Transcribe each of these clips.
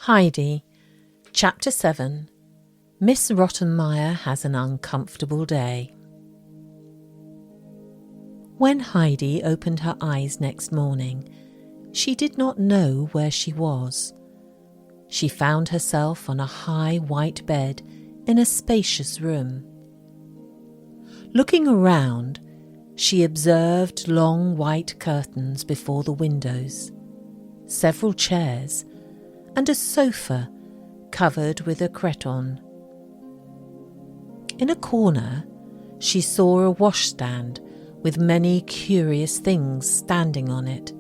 Heidi, Chapter 7. Miss Rottenmeir Has an Uncomfortable Day. When Heidi opened her eyes next morning, she did not know where she was. She found herself on a high white bed in a spacious room. Looking around, she observed long white curtains before the windows, several chairs, and a sofa covered with a cretonne. In a corner, she saw a washstand with many curious things standing on it.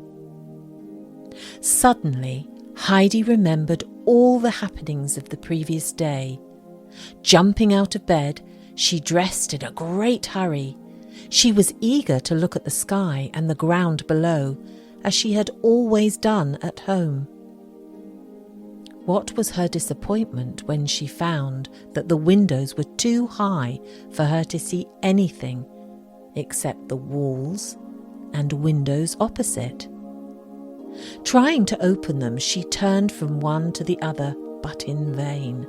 Suddenly, Heidi remembered all the happenings of the previous day. Jumping out of bed, she dressed in a great hurry. She was eager to look at the sky and the ground below, as she had always done at home. What was her disappointment when she found that the windows were too high for her to see anything except the walls and windows opposite. Trying to open them, she turned from one to the other, but in vain.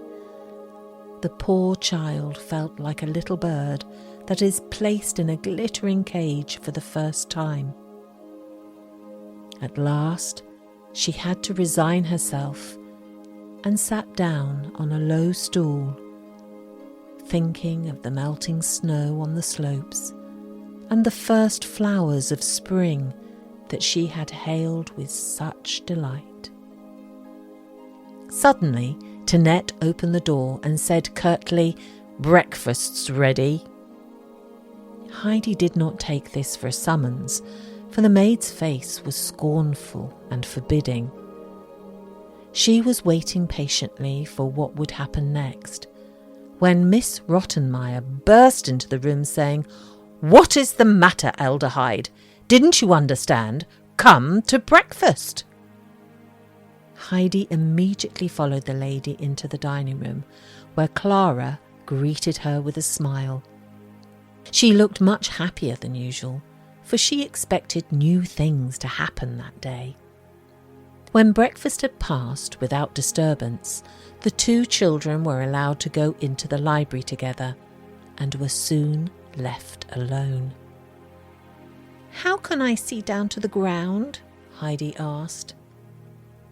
The poor child felt like a little bird that is placed in a glittering cage for the first time. At last, she had to resign herself and sat down on a low stool, thinking of the melting snow on the slopes and the first flowers of spring that she had hailed with such delight. Suddenly, Tinette opened the door and said curtly, "Breakfast's ready." Heidi did not take this for a summons, for the maid's face was scornful and forbidding. She was waiting patiently for what would happen next, when Miss Rottenmeir burst into the room saying, "What is the matter, Elder Heidi? Didn't you understand? Come to breakfast." Heidi immediately followed the lady into the dining room, where Clara greeted her with a smile. She looked much happier than usual, for she expected new things to happen that day. When breakfast had passed without disturbance, the two children were allowed to go into the library together and were soon left alone. "How can I see down to the ground?" Heidi asked.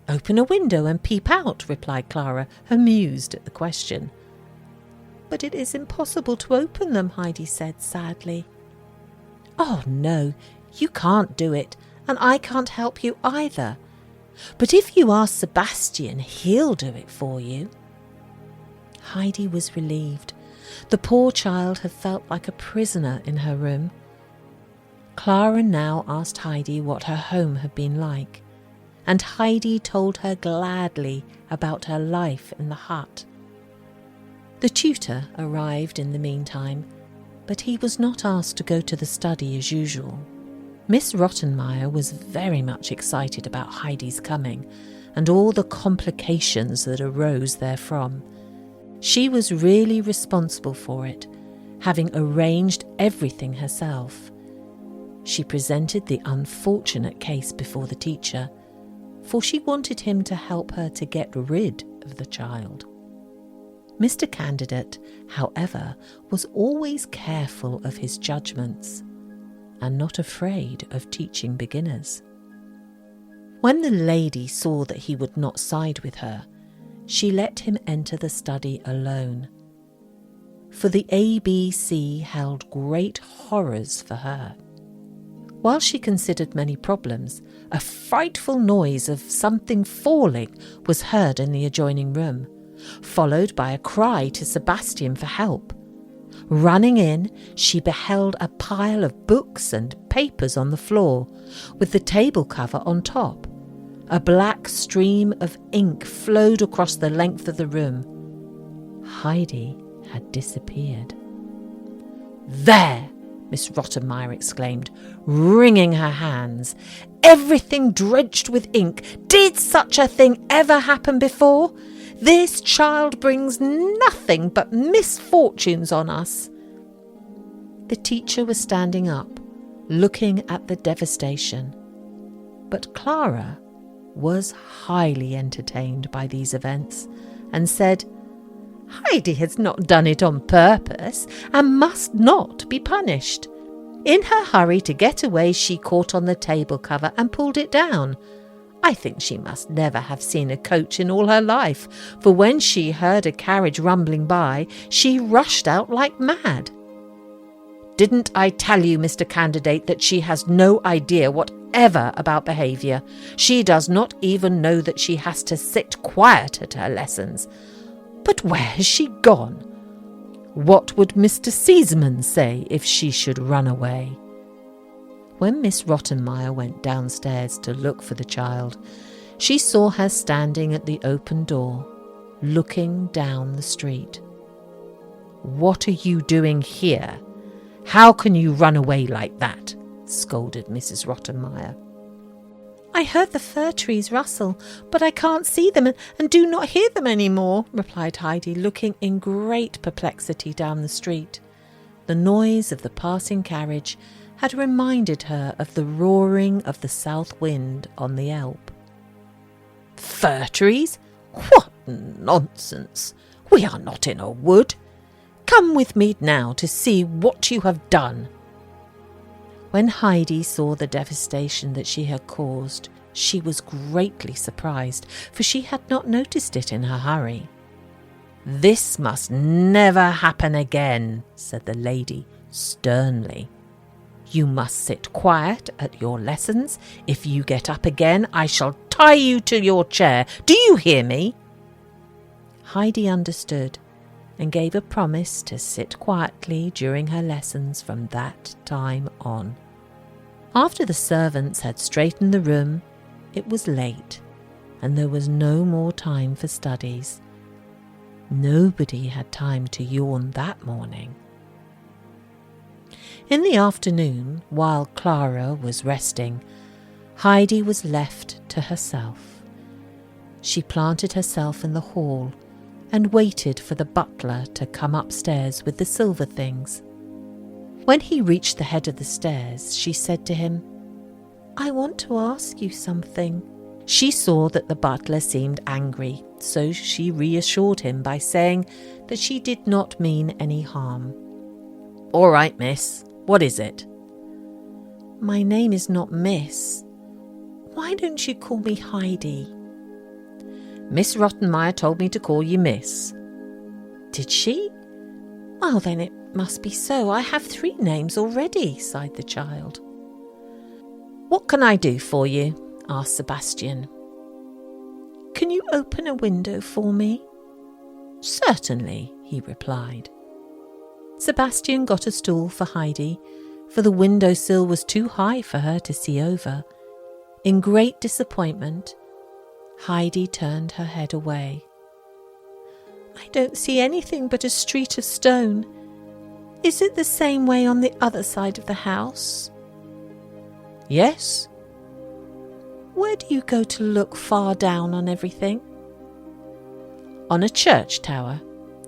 "Open a window and peep out," replied Clara, amused at the question. "But it is impossible to open them," Heidi said sadly. "Oh no, you can't do it, and I can't help you either. But if you ask Sebastian, he'll do it for you." Heidi was relieved. The poor child had felt like a prisoner in her room. Clara now asked Heidi what her home had been like, and Heidi told her gladly about her life in the hut. The tutor arrived in the meantime, but he was not asked to go to the study as usual. Miss Rottenmeir was very much excited about Heidi's coming and all the complications that arose therefrom. She was really responsible for it, having arranged everything herself. She presented the unfortunate case before the teacher, for she wanted him to help her to get rid of the child. Mr. Candidate, however, was always careful of his judgments and not afraid of teaching beginners. When the lady saw that he would not side with her, she let him enter the study alone, for the ABC held great horrors for her. While she considered many problems, a frightful noise of something falling was heard in the adjoining room, followed by a cry to Sebastian for help. Running in, she beheld a pile of books and papers on the floor, with the table cover on top. A black stream of ink flowed across the length of the room. Heidi had disappeared. "There!" Miss Rottenmeir exclaimed, wringing her hands. "Everything drenched with ink. Did such a thing ever happen before? This child brings nothing but misfortunes on us." The teacher was standing up, looking at the devastation, but Clara was highly entertained by these events and said, "Heidi has not done it on purpose and must not be punished. In her hurry to get away, she caught on the table cover and pulled it down. I think she must never have seen a coach in all her life, for when she heard a carriage rumbling by, she rushed out like mad. Didn't I tell you, Mr. Candidate, that she has no idea whatever about behaviour? She does not even know that she has to sit quiet at her lessons. But where has she gone? What would Mr. Seaman say if she should run away?" When Miss Rottenmeir went downstairs to look for the child, she saw her standing at the open door, looking down the street. "What are you doing here? How can you run away like that?" scolded Mrs. Rottenmeir. "I heard the fir trees rustle, but I can't see them and do not hear them any more," replied Heidi, looking in great perplexity down the street. The noise of the passing carriage had reminded her of the roaring of the south wind on the Elbe. "Fir trees? What nonsense! We are not in a wood. Come with me now to see what you have done." When Heidi saw the devastation that she had caused, she was greatly surprised, for she had not noticed it in her hurry. "This must never happen again," said the lady sternly. "You must sit quiet at your lessons. If you get up again, I shall tie you to your chair. Do you hear me?" Heidi understood and gave a promise to sit quietly during her lessons from that time on. After the servants had straightened the room, it was late, and there was no more time for studies. Nobody had time to yawn that morning. In the afternoon, while Clara was resting, Heidi was left to herself. She planted herself in the hall and waited for the butler to come upstairs with the silver things. When he reached the head of the stairs, she said to him, "I want to ask you something." She saw that the butler seemed angry, so she reassured him by saying that she did not mean any harm. "All right, miss. What is it?" "My name is not Miss. Why don't you call me Heidi?" "Miss Rottenmeir told me to call you Miss." "Did she? Well, then it must be so. I have 3 names already," sighed the child. "What can I do for you?" asked Sebastian. "Can you open a window for me?" "Certainly," he replied. Sebastian got a stool for Heidi, for the windowsill was too high for her to see over. In great disappointment, Heidi turned her head away. "I don't see anything but a street of stone. Is it the same way on the other side of the house?" "Yes." "Where do you go to look far down on everything?" "On a church tower.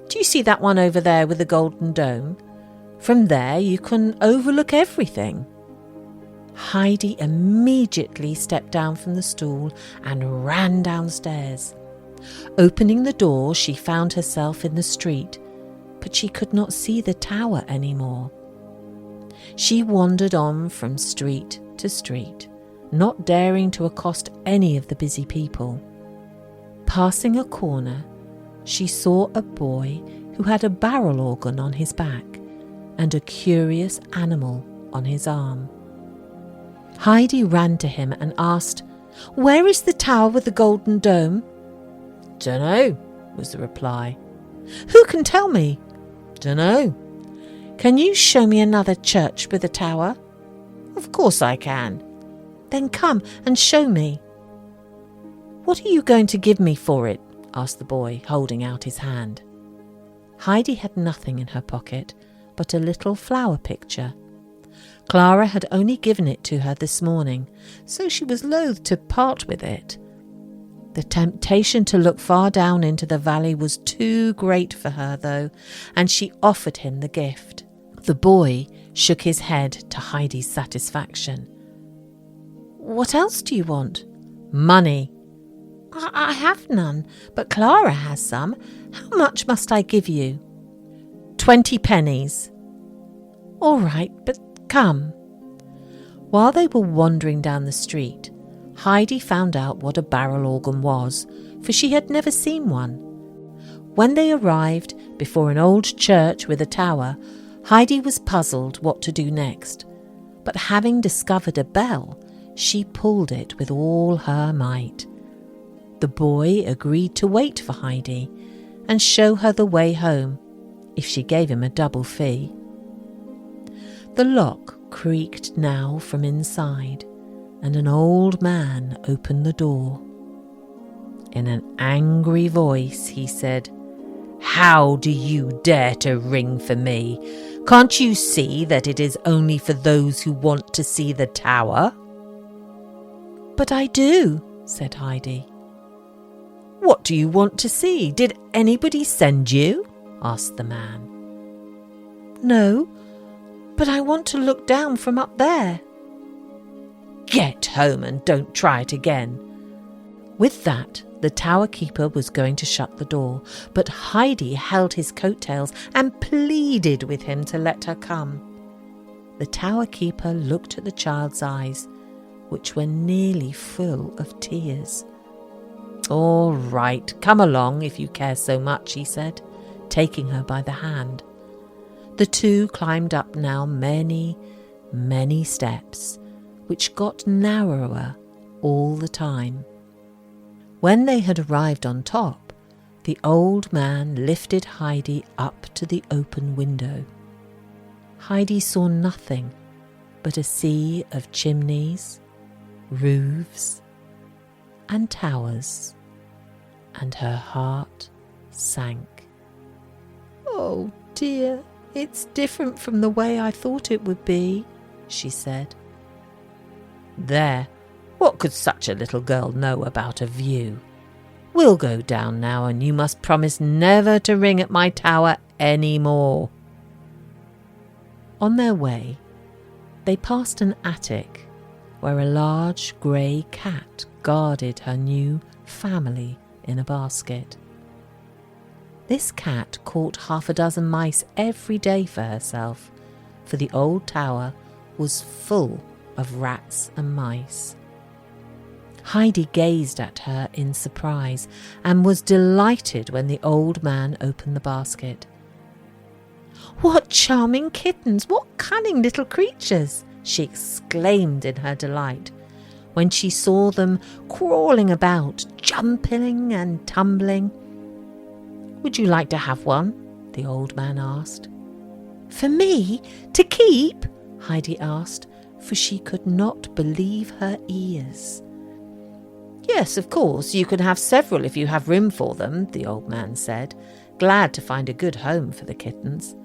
Do you see that one over there with the golden dome? From there you can overlook everything." Heidi immediately stepped down from the stool and ran downstairs. Opening the door, she found herself in the street, but she could not see the tower anymore. She wandered on from street to street, not daring to accost any of the busy people. Passing a corner, she saw a boy who had a barrel organ on his back and a curious animal on his arm. Heidi ran to him and asked, "Where is the tower with the golden dome?" "Dunno," was the reply. "Who can tell me?" "Dunno." "Can you show me another church with a tower?" "Of course I can." "Then come and show me." "What are you going to give me for it?" asked the boy, holding out his hand. Heidi had nothing in her pocket but a little flower picture. Clara had only given it to her this morning, so she was loath to part with it. The temptation to look far down into the valley was too great for her, though, and she offered him the gift. The boy shook his head to Heidi's satisfaction. "What else do you want?" "Money," I have none, but Clara has some. How much must I give you?" 20 pennies. "All right, but come." While they were wandering down the street, Heidi found out what a barrel organ was, for she had never seen one. When they arrived before an old church with a tower, Heidi was puzzled what to do next, but having discovered a bell, she pulled it with all her might. The boy agreed to wait for Heidi and show her the way home, if she gave him a double fee. The lock creaked now from inside, and an old man opened the door. In an angry voice he said, "How do you dare to ring for me? Can't you see that it is only for those who want to see the tower?" "But I do," said Heidi. "What do you want to see? Did anybody send you?" asked the man. "No, but I want to look down from up there." "Get home and don't try it again." With that, the tower keeper was going to shut the door, but Heidi held his coattails and pleaded with him to let her come. The tower keeper looked at the child's eyes, which were nearly full of tears. "All right, come along if you care so much," he said, taking her by the hand. The two climbed up now many, many steps, which got narrower all the time. When they had arrived on top, the old man lifted Heidi up to the open window. Heidi saw nothing but a sea of chimneys, roofs, and towers, and her heart sank. "Oh dear, it's different from the way I thought it would be," she said. "There, what could such a little girl know about a view? We'll go down now, and you must promise never to ring at my tower any more." On their way, they passed an attic where a large grey cat guarded her new family in a basket. This cat caught 6 mice every day for herself, for the old tower was full of rats and mice. Heidi gazed at her in surprise and was delighted when the old man opened the basket. "What charming kittens! What cunning little creatures!" she exclaimed in her delight when she saw them crawling about, jumping and tumbling. "Would you like to have one?" the old man asked. "For me? To keep?" Heidi asked, for she could not believe her ears. "Yes, of course, you can have several if you have room for them," the old man said, glad to find a good home for the kittens.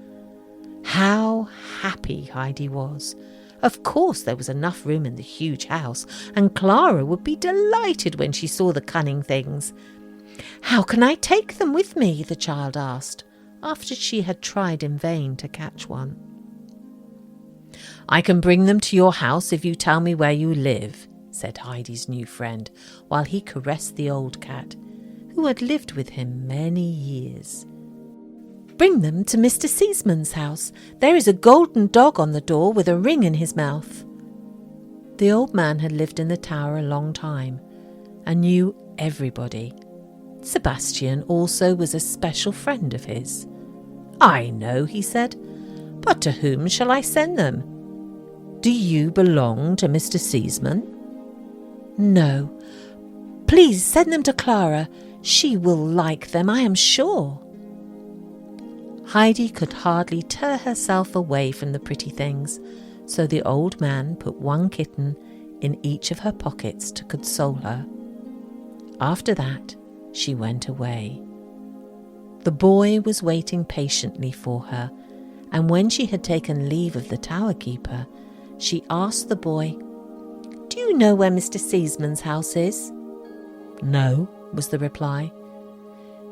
How happy Heidi was. Of course there was enough room in the huge house, and Clara would be delighted when she saw the cunning things. "How can I take them with me?" the child asked, after she had tried in vain to catch one. "I can bring them to your house if you tell me where you live," said Heidi's new friend, while he caressed the old cat, who had lived with him many years. "Bring them to Mr. Seaman's house. There is a golden dog on the door with a ring in his mouth." The old man had lived in the tower a long time and knew everybody. Sebastian also was a special friend of his. "I know," he said, "but to whom shall I send them? Do you belong to Mr. Seaman?" "No. Please send them to Clara. She will like them, I am sure." Heidi could hardly tear herself away from the pretty things, so the old man put one kitten in each of her pockets to console her. After that, she went away. The boy was waiting patiently for her, and when she had taken leave of the tower keeper, she asked the boy, "Do you know where Mr. Seaman's house is?" "No," was the reply.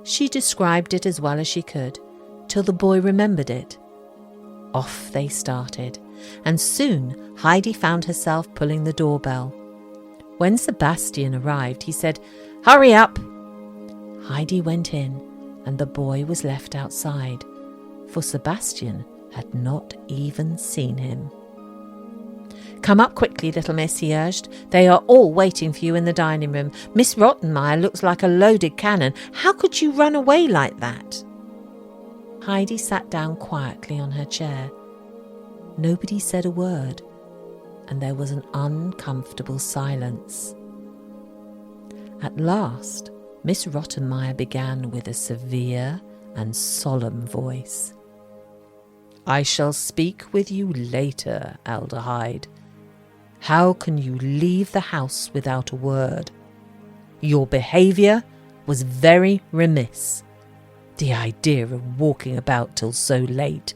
She described it as well as she could, till the boy remembered it. Off they started, and soon Heidi found herself pulling the doorbell. When Sebastian arrived, he said, Hurry up!" Heidi went in, and the boy was left outside, for Sebastian had not even seen him. "Come up quickly, little miss," he urged. "They are all waiting for you in the dining room. Miss Rottenmeir looks like a loaded cannon. How could you run away like that?" Heidi sat down quietly on her chair. Nobody said a word, and there was an uncomfortable silence. At last, Miss Rottenmeir began with a severe and solemn voice. "I shall speak with you later, Elder Hyde. How can you leave the house without a word? Your behaviour was very remiss. The idea of walking about till so late."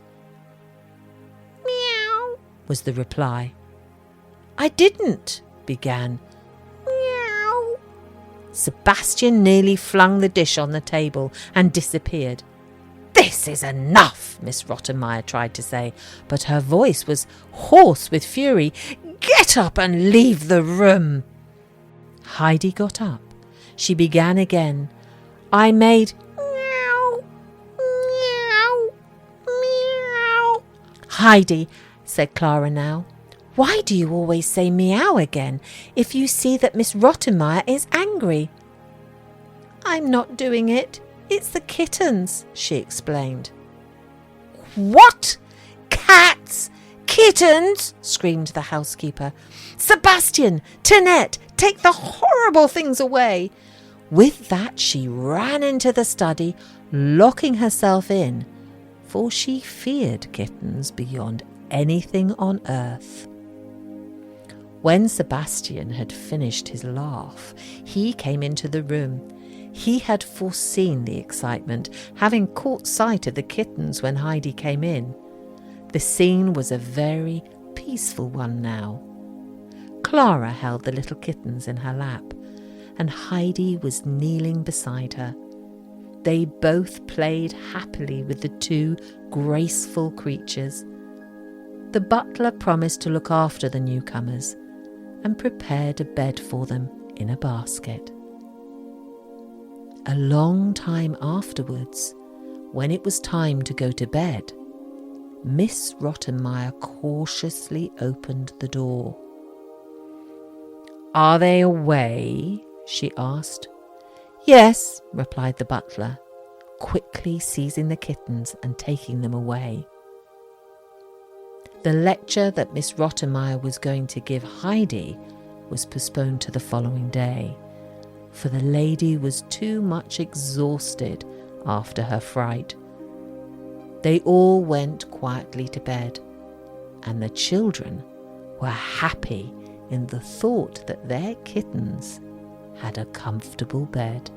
"Meow," was the reply. "I didn't," began. "Meow." Sebastian nearly flung the dish on the table and disappeared. "This is enough," Miss Rottenmeir tried to say, but her voice was hoarse with fury. "Get up and leave the room." Heidi got up. She began again. "I made meow, meow, meow." "Heidi," said Clara now, "why do you always say meow again if you see that Miss Rottenmeir is angry?" "I'm not doing it. It's the kittens," she explained. "What? Cats? Kittens?" screamed the housekeeper. "Sebastian, Tinette, take the horrible things away." With that she ran into the study, locking herself in, for she feared kittens beyond anything on earth. When Sebastian had finished his laugh, he came into the room. He had foreseen the excitement, having caught sight of the kittens when Heidi came in. The scene was a very peaceful one now. Clara held the little kittens in her lap, and Heidi was kneeling beside her. They both played happily with the two graceful creatures. The butler promised to look after the newcomers and prepared a bed for them in a basket. A long time afterwards, when it was time to go to bed, Miss Rottenmeir cautiously opened the door. "Are they away?" she asked. "Yes," replied the butler, quickly seizing the kittens and taking them away. The lecture that Miss Rottenmeir was going to give Heidi was postponed to the following day, for the lady was too much exhausted after her fright. They all went quietly to bed, and the children were happy in the thought that their kittens had a comfortable bed.